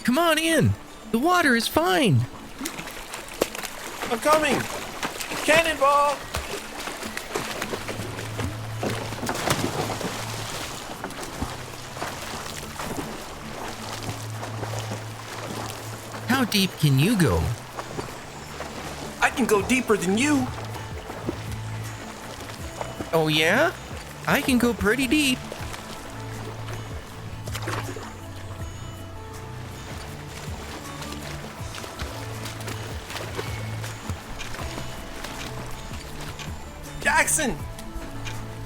Come on in. The water is fine. I'm coming! Cannonball! How deep can you go? I can go deeper than you. Oh yeah? I can go pretty deep. Jackson!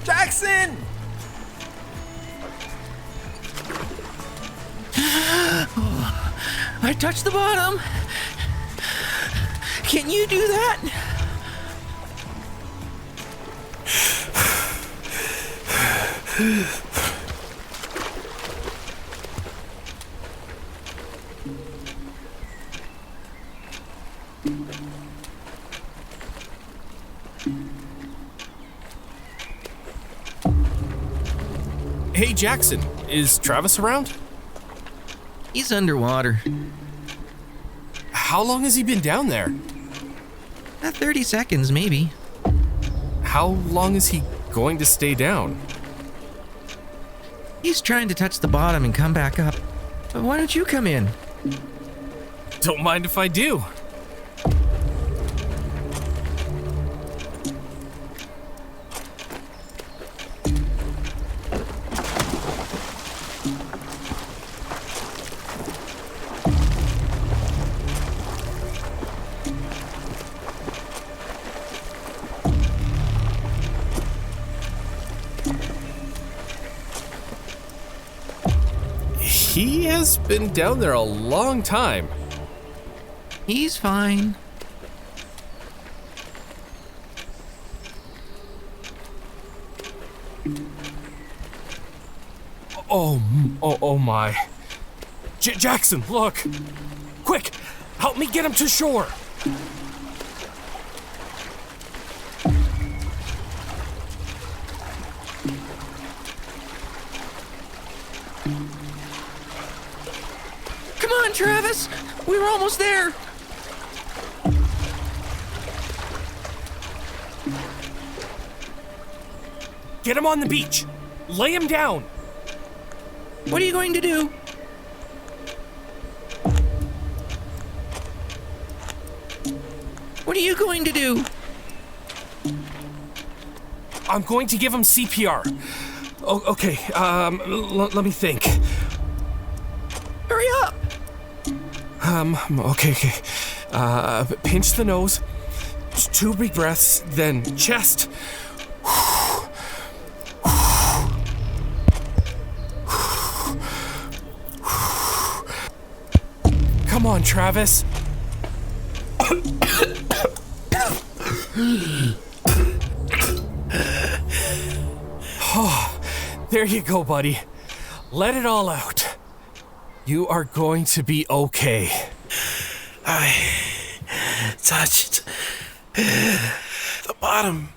Jackson! I touched the bottom. Can you do that? Hey, Jackson, is Tavis around? He's underwater. How long has he been down there? 30 seconds, maybe. How long is he going to stay down? He's trying to touch the bottom and come back up. But why don't you come in? Don't mind if I do. He has been down there a long time. He's fine. Oh my. Jackson, look! Quick, help me get him to shore! Come on, Tavis! We were almost there! Get him on the beach! Lay him down! What are you going to do? What are you going to do? I'm going to give him CPR. Okay, let me think. Hurry up! Okay. Pinch the nose, 2 big breaths, then chest. Come on, Tavis. Oh, there you go, buddy. Let it all out. You are going to be okay. I touched the bottom.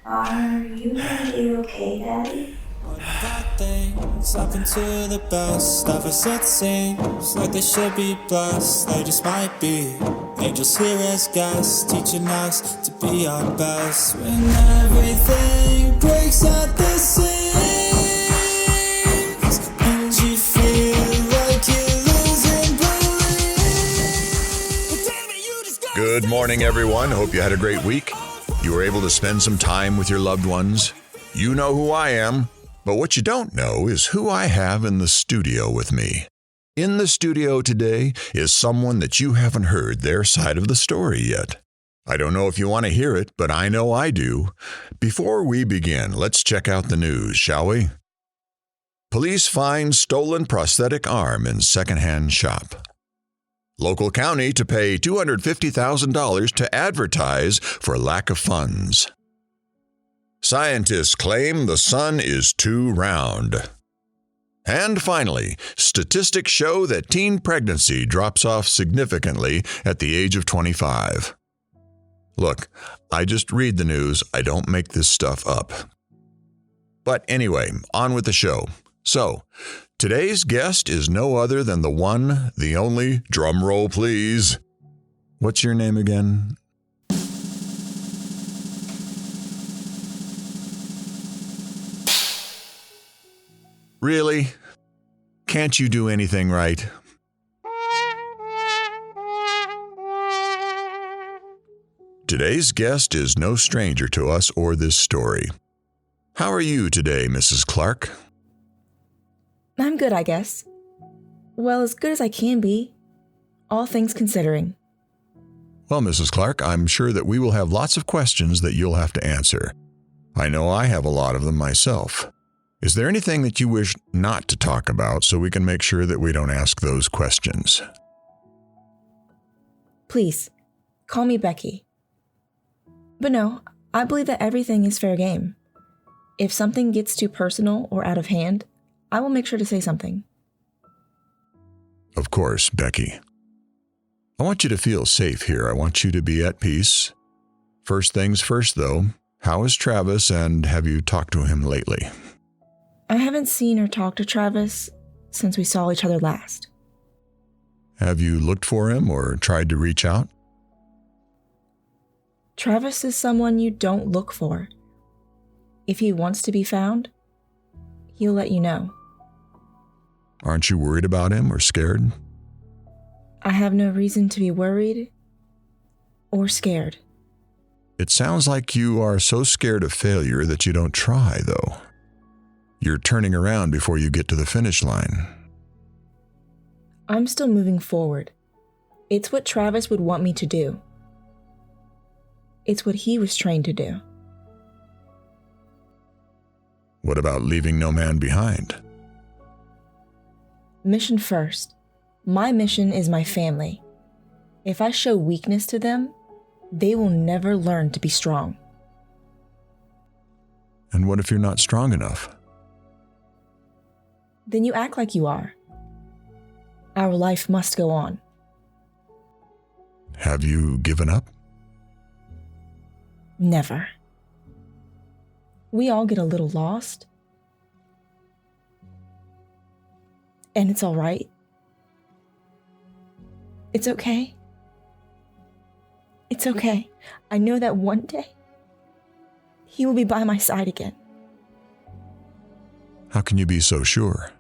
Are you gonna be okay, Daddy? Bad things happen to the best of us. It seems like they should be blessed. They just might be angels here as guests, teaching us to be our best. When everything breaks at the seams and you feel like you're losing belief. Good morning, everyone. Hope you had a great week. You were able to spend some time with your loved ones. You know who I am. But what you don't know is who I have in the studio with me. In the studio today is someone that you haven't heard their side of the story yet. I don't know if you want to hear it, but I know I do. Before we begin, let's check out the news, shall we? Police find stolen prosthetic arm in secondhand shop. Local county to pay $250,000 to advertise for lack of funds. Scientists claim the sun is too round. And finally, statistics show that teen pregnancy drops off significantly at the age of 25. Look, I just read the news. I don't make this stuff up. But anyway, on with the show. So, today's guest is no other than the one, the only, drum roll please. What's your name again? Really? Can't you do anything right? Today's guest is no stranger to us or this story. How are you today, Mrs. Clark? I'm good, I guess. Well, as good as I can be, all things considering. Well, Mrs. Clark, I'm sure that we will have lots of questions that you'll have to answer. I know I have a lot of them myself. Is there anything that you wish not to talk about so we can make sure that we don't ask those questions? Please, call me Becky. But no, I believe that everything is fair game. If something gets too personal or out of hand, I will make sure to say something. Of course, Becky. I want you to feel safe here. I want you to be at peace. First things first, though, how is Travis and have you talked to him lately? I haven't seen or talked to Travis since we saw each other last. Have you looked for him or tried to reach out? Travis is someone you don't look for. If he wants to be found, he'll let you know. Aren't you worried about him or scared? I have no reason to be worried or scared. It sounds like you are so scared of failure that you don't try, though. You're turning around before you get to the finish line. I'm still moving forward. It's what Travis would want me to do. It's what he was trained to do. What about leaving no man behind? Mission first. My mission is my family. If I show weakness to them, they will never learn to be strong. And what if you're not strong enough? Then you act like you are. Our life must go on. Have you given up? Never. We all get a little lost. And it's all right. It's okay. It's okay. I know that one day, he will be by my side again. How can you be so sure?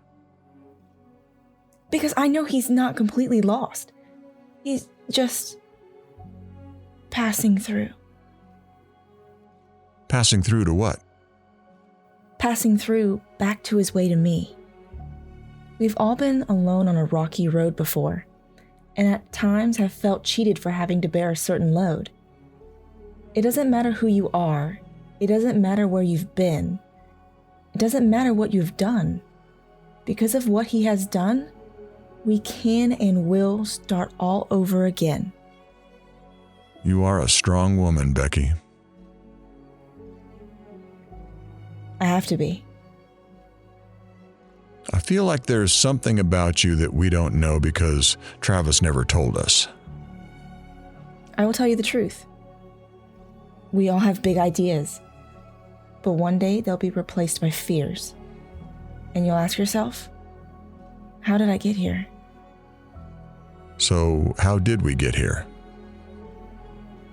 Because I know he's not completely lost. He's just passing through. Passing through to what? Passing through back to his way to me. We've all been alone on a rocky road before, and at times have felt cheated for having to bear a certain load. It doesn't matter who you are. It doesn't matter where you've been. It doesn't matter what you've done. Because of what he has done, we can and will start all over again. You are a strong woman, Becky. I have to be. I feel like there's something about you that we don't know because Travis never told us. I will tell you the truth. We all have big ideas, but one day they'll be replaced by fears. And you'll ask yourself, how did I get here? So, how did we get here?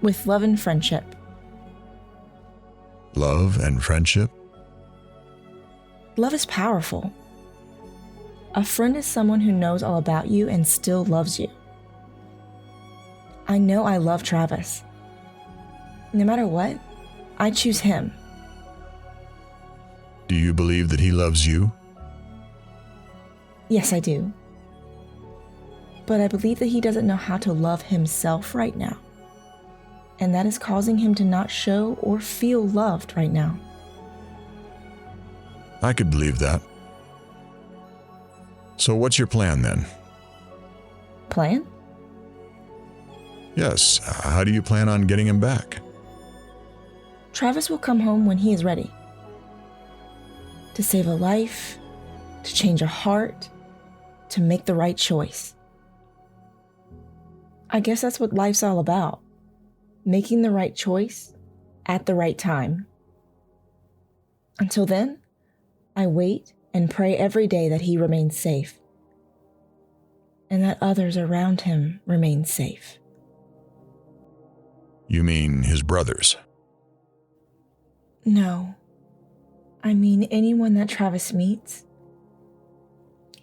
With love and friendship. Love and friendship? Love is powerful. A friend is someone who knows all about you and still loves you. I know I love Travis. No matter what, I choose him. Do you believe that he loves you? Yes, I do. But I believe that he doesn't know how to love himself right now. And that is causing him to not show or feel loved right now. I could believe that. So what's your plan then? Plan? Yes, how do you plan on getting him back? Travis will come home when he is ready. To save a life, to change a heart, to make the right choice. I guess that's what life's all about. Making the right choice at the right time. Until then, I wait and pray every day that he remains safe, and that others around him remain safe. You mean his brothers? No, I mean anyone that Travis meets.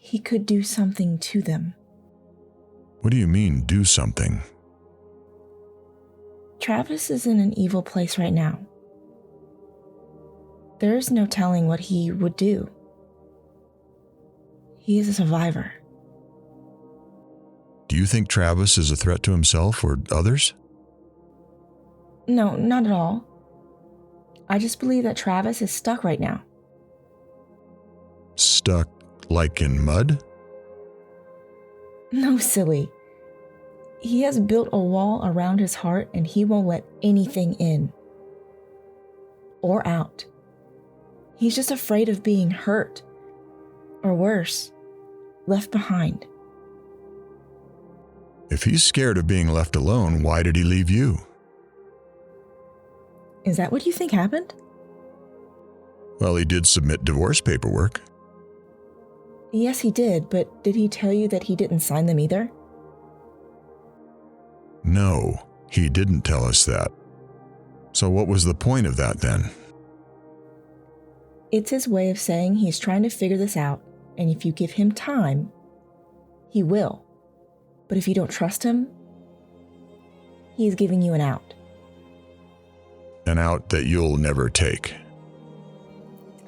He could do something to them. What do you mean, do something? Travis is in an evil place right now. There is no telling what he would do. He is a survivor. Do you think Travis is a threat to himself or others? No, not at all. I just believe that Travis is stuck right now. Stuck like in mud? No, silly. He has built a wall around his heart and he won't let anything in or out. He's just afraid of being hurt, or worse, left behind. If he's scared of being left alone, why did he leave you? Is that what you think happened? Well, he did submit divorce paperwork. Yes, he did, but did he tell you that he didn't sign them either? No, he didn't tell us that. So what was the point of that then? It's his way of saying he's trying to figure this out, and if you give him time, he will. But if you don't trust him, he is giving you an out. An out that you'll never take.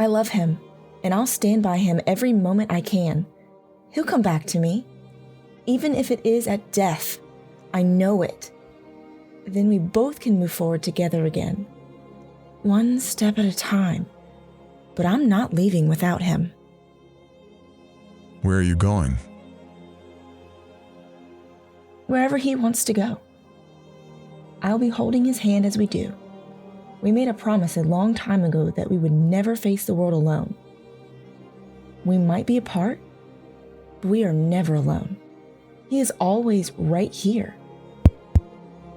I love him, and I'll stand by him every moment I can. He'll come back to me, even if it is at death. I know it. Then we both can move forward together again. One step at a time. But I'm not leaving without him. Where are you going? Wherever he wants to go. I'll be holding his hand as we do. We made a promise a long time ago that we would never face the world alone. We might be apart, but we are never alone. He is always right here.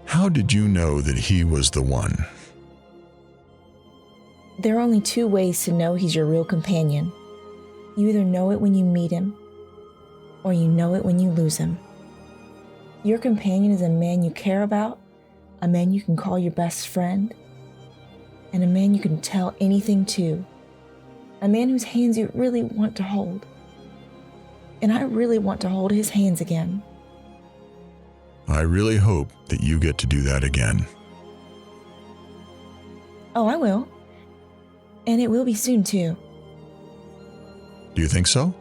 How did you know that he was the one? There are only two ways to know he's your real companion. You either know it when you meet him, or you know it when you lose him. Your companion is a man you care about, a man you can call your best friend, and a man you can tell anything to. A man whose hands you really want to hold. And I really want to hold his hands again. I really hope that you get to do that again. Oh, I will. And it will be soon, too. Do you think so?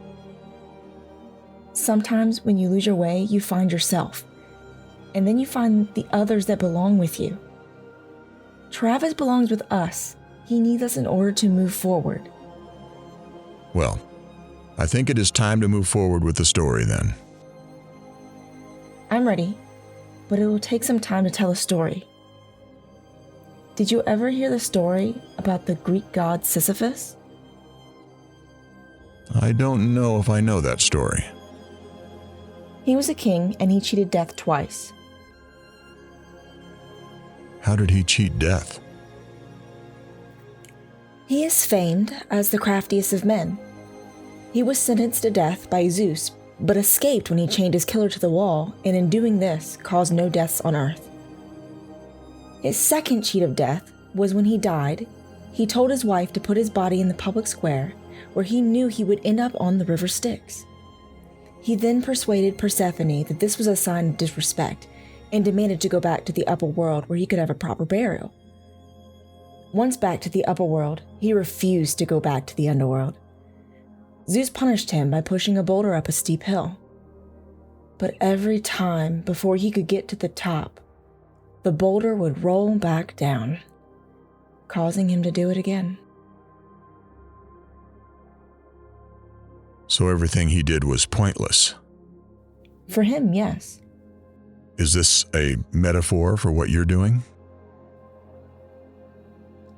Sometimes when you lose your way, you find yourself. And then you find the others that belong with you. Travis belongs with us. He needs us in order to move forward. Well, I think it is time to move forward with the story then. I'm ready, but it will take some time to tell a story. Did you ever hear the story about the Greek god Sisyphus? I don't know if I know that story. He was a king and he cheated death twice. How did he cheat death? He is famed as the craftiest of men. He was sentenced to death by Zeus, but escaped when he chained his killer to the wall, and in doing this, caused no deaths on Earth. His second cheat of death was when he died. He told his wife to put his body in the public square, where he knew he would end up on the river Styx. He then persuaded Persephone that this was a sign of disrespect, and demanded to go back to the upper world where he could have a proper burial. Once back to the upper world, he refused to go back to the underworld. Zeus punished him by pushing a boulder up a steep hill. But every time before he could get to the top, the boulder would roll back down, causing him to do it again. So everything he did was pointless. For him, yes. Is this a metaphor for what you're doing?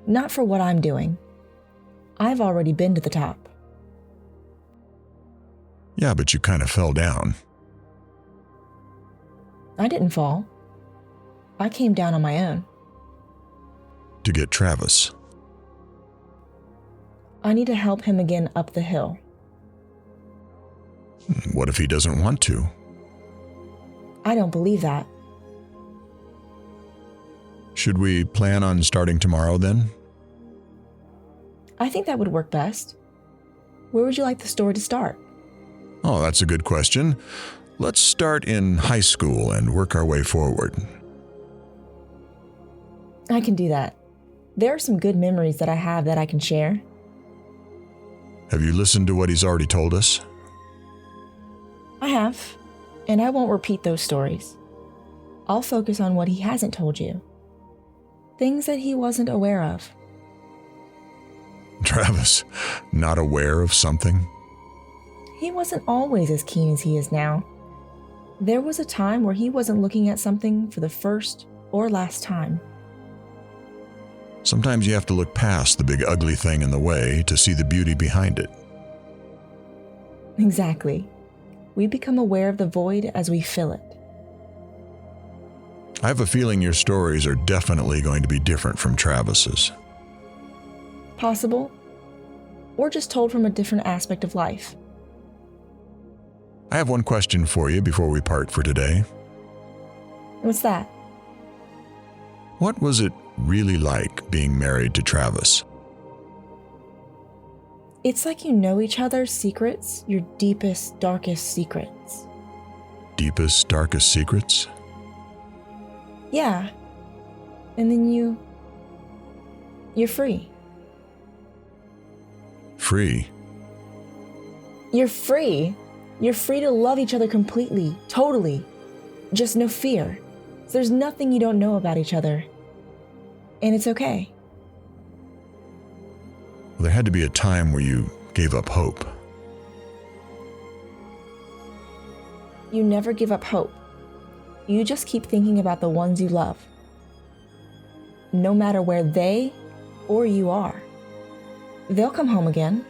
Not for what I'm doing. I've already been to the top. Yeah, but you kind of fell down. I didn't fall. I came down on my own. To get Travis. I need to help him again up the hill. What if he doesn't want to? I don't believe that. Should we plan on starting tomorrow then? I think that would work best. Where would you like the story to start? Oh, that's a good question. Let's start in high school and work our way forward. I can do that. There are some good memories that I have that I can share. Have you listened to what he's already told us? I have, and I won't repeat those stories. I'll focus on what he hasn't told you. Things that he wasn't aware of. Travis, not aware of something? He wasn't always as keen as he is now. There was a time where he wasn't looking at something for the first or last time. Sometimes you have to look past the big ugly thing in the way to see the beauty behind it. Exactly. We become aware of the void as we fill it. I have a feeling your stories are definitely going to be different from Travis's. Possible, or just told from a different aspect of life. I have one question for you before we part for today. What's that? What was it really like being married to Travis? It's like you know each other's secrets, your deepest, darkest secrets. Deepest, darkest secrets? Yeah. And then you're free. Free? You're free. You're free to love each other completely, totally. Just no fear. There's nothing you don't know about each other. And it's okay. Well, there had to be a time where you gave up hope. You never give up hope. You just keep thinking about the ones you love. No matter where they or you are. They'll come home again.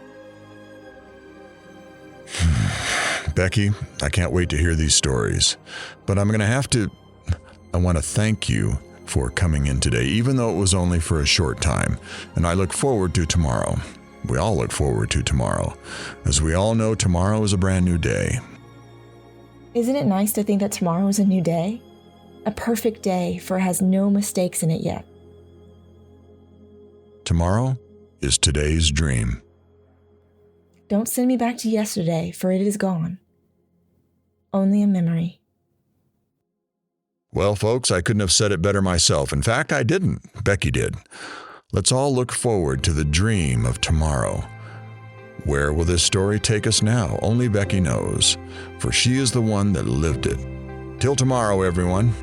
Becky, I can't wait to hear these stories. But I want to thank you for coming in today, even though it was only for a short time. And I look forward to tomorrow. We all look forward to tomorrow. As we all know, tomorrow is a brand new day. Isn't it nice to think that tomorrow is a new day? A perfect day, for it has no mistakes in it yet. Tomorrow is today's dream. Don't send me back to yesterday, for it is gone. Only a memory. Well, folks, I couldn't have said it better myself. In fact, I didn't. Becky did. Let's all look forward to the dream of tomorrow. Where will this story take us now? Only Becky knows, for she is the one that lived it. Till tomorrow, everyone.